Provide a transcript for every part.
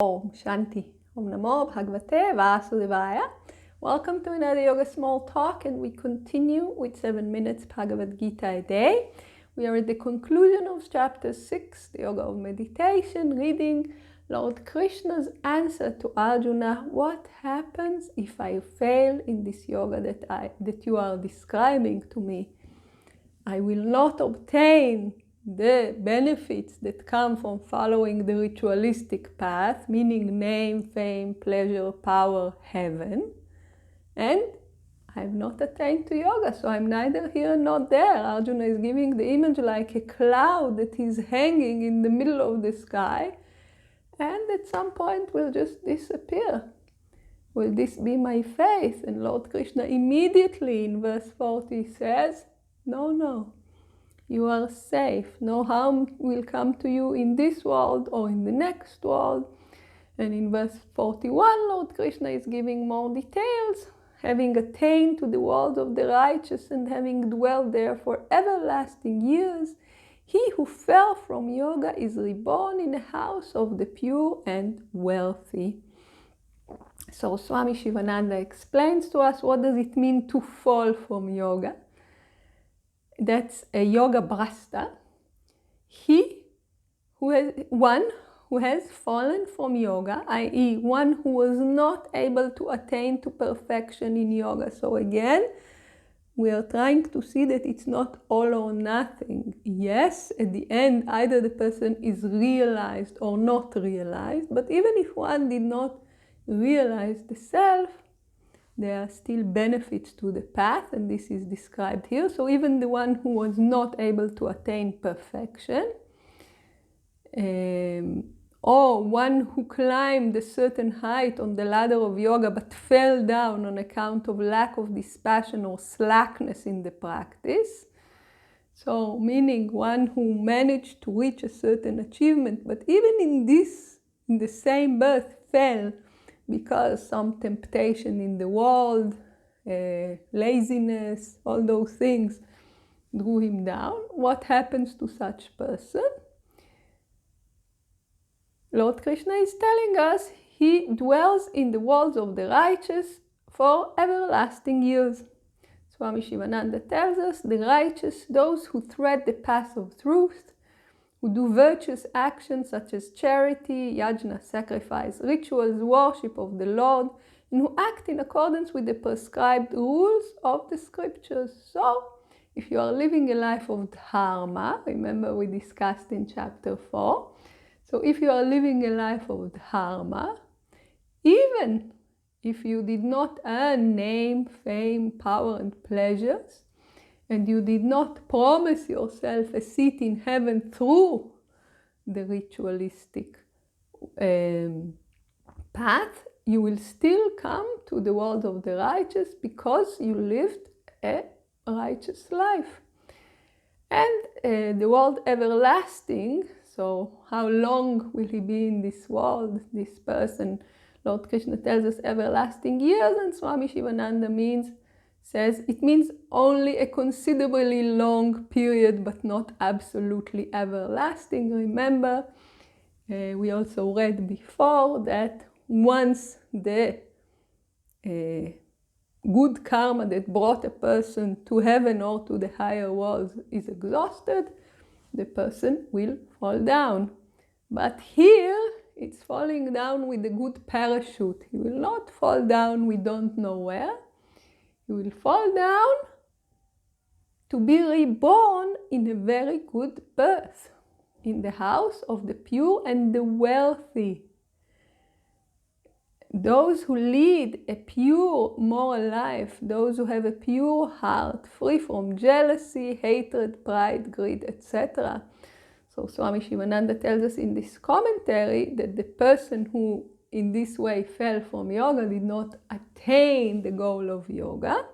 Om Shanti. Om Namo Bhagavate Vasudevaya. Welcome to another Yoga Small Talk, and we continue with 7 minutes Bhagavad Gita a day. We are at the conclusion of chapter 6, the Yoga of Meditation, reading Lord Krishna's answer to Arjuna. What happens if I fail in this yoga that you are describing to me? I will not obtain the benefits that come from following the ritualistic path, meaning name, fame, pleasure, power, heaven. And I have not attained to yoga, so I'm neither here nor there. Arjuna is giving the image like a cloud that is hanging in the middle of the sky and at some point will just disappear. Will this be my faith? And Lord Krishna immediately in verse 40 says, no. You are safe. No harm will come to you in this world or in the next world. And in verse 41, Lord Krishna is giving more details. Having attained to the world of the righteous and having dwelt there for everlasting years, he who fell from yoga is reborn in a house of the pure and wealthy. So Swami Shivananda explains to us what does it mean to fall from yoga. That's a yoga brasta. One who has fallen from yoga, i.e. one who was not able to attain to perfection in yoga. So again, we are trying to see that it's not all or nothing. Yes, at the end, either the person is realized or not realized, but even if one did not realize the self, there are still benefits to the path, and this is described here. So even the one who was not able to attain perfection, or one who climbed a certain height on the ladder of yoga but fell down on account of lack of dispassion or slackness in the practice. So meaning one who managed to reach a certain achievement, but even in the same birth fell because some temptation in the world, laziness, all those things drew him down. What happens to such person? Lord Krishna is telling us he dwells in the worlds of the righteous for everlasting years. Swami Shivananda tells us the righteous, those who tread the path of truth, who do virtuous actions such as charity, yajna, sacrifice, rituals, worship of the Lord, and who act in accordance with the prescribed rules of the scriptures. So, if you are living a life of dharma, remember we discussed in chapter 4, so if you are living a life of dharma, even if you did not earn name, fame, power, and pleasures, and you did not promise yourself a seat in heaven through the ritualistic path, you will still come to the world of the righteous because you lived a righteous life. And the world everlasting, so how long will he be in this world, this person? Lord Krishna tells us everlasting years, and Swami Shivananda says it means only a considerably long period, but not absolutely everlasting. Remember, we also read before that once the good karma that brought a person to heaven or to the higher worlds is exhausted, the person will fall down. But here, it's falling down with a good parachute. He will not fall down we don't know where. You will fall down to be reborn in a very good birth, in the house of the pure and the wealthy. Those who lead a pure moral life, those who have a pure heart, free from jealousy, hatred, pride, greed, etc. So Swami Shivananda tells us in this commentary that the person who in this way fell from yoga, did not attain the goal of yoga,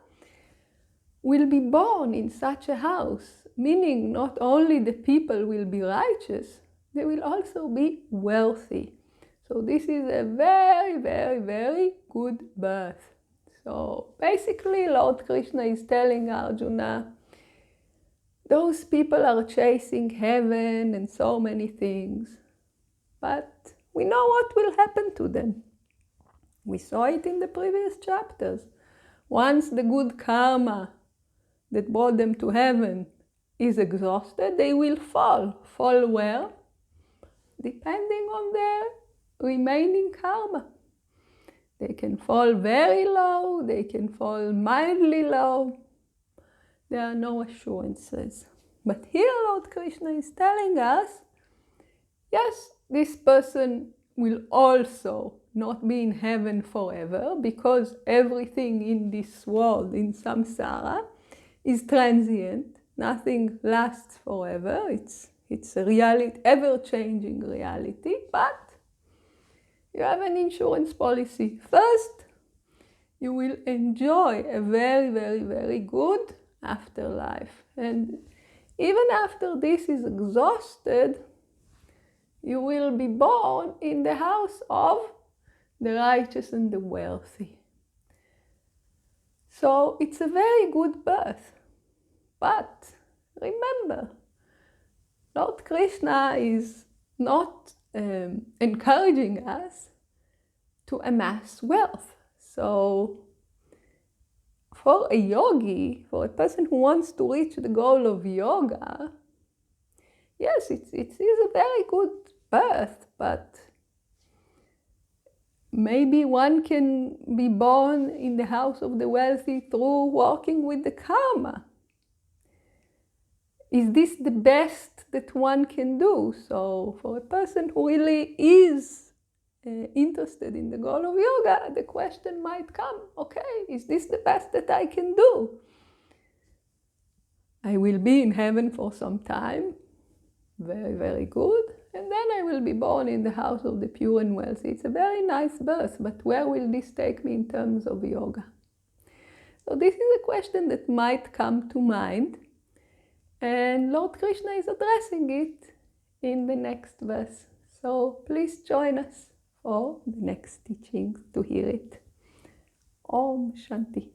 will be born in such a house, meaning not only the people will be righteous, they will also be wealthy. So this is a very, very, very good birth. So basically Lord Krishna is telling Arjuna, those people are chasing heaven and so many things, but we know what will happen to them. We saw it in the previous chapters. Once the good karma that brought them to heaven is exhausted, they will fall. Fall where? Depending on their remaining karma. They can fall very low, they can fall mildly low. There are no assurances. But here Lord Krishna is telling us, yes, this person will also not be in heaven forever, because everything in this world, in samsara, is transient. Nothing lasts forever. It's a reality, ever-changing reality, but you have an insurance policy. First, you will enjoy a very, very, very good afterlife. And even after this is exhausted, you will be born in the house of the righteous and the wealthy. So it's a very good birth. But remember, Lord Krishna is not encouraging us to amass wealth. So for a yogi, for a person who wants to reach the goal of yoga, yes, it is a very good birth, but maybe one can be born in the house of the wealthy through working with the karma. Is this the best that one can do? So for a person who really is interested in the goal of yoga, the question might come, okay, is this the best that I can do? I will be in heaven for some time, very, very good, and then I will be born in the house of the pure and wealthy. It's a very nice birth, but where will this take me in terms of yoga? So this is a question that might come to mind, and Lord Krishna is addressing it in the next verse. So please join us for the next teaching to hear it. Om Shanti.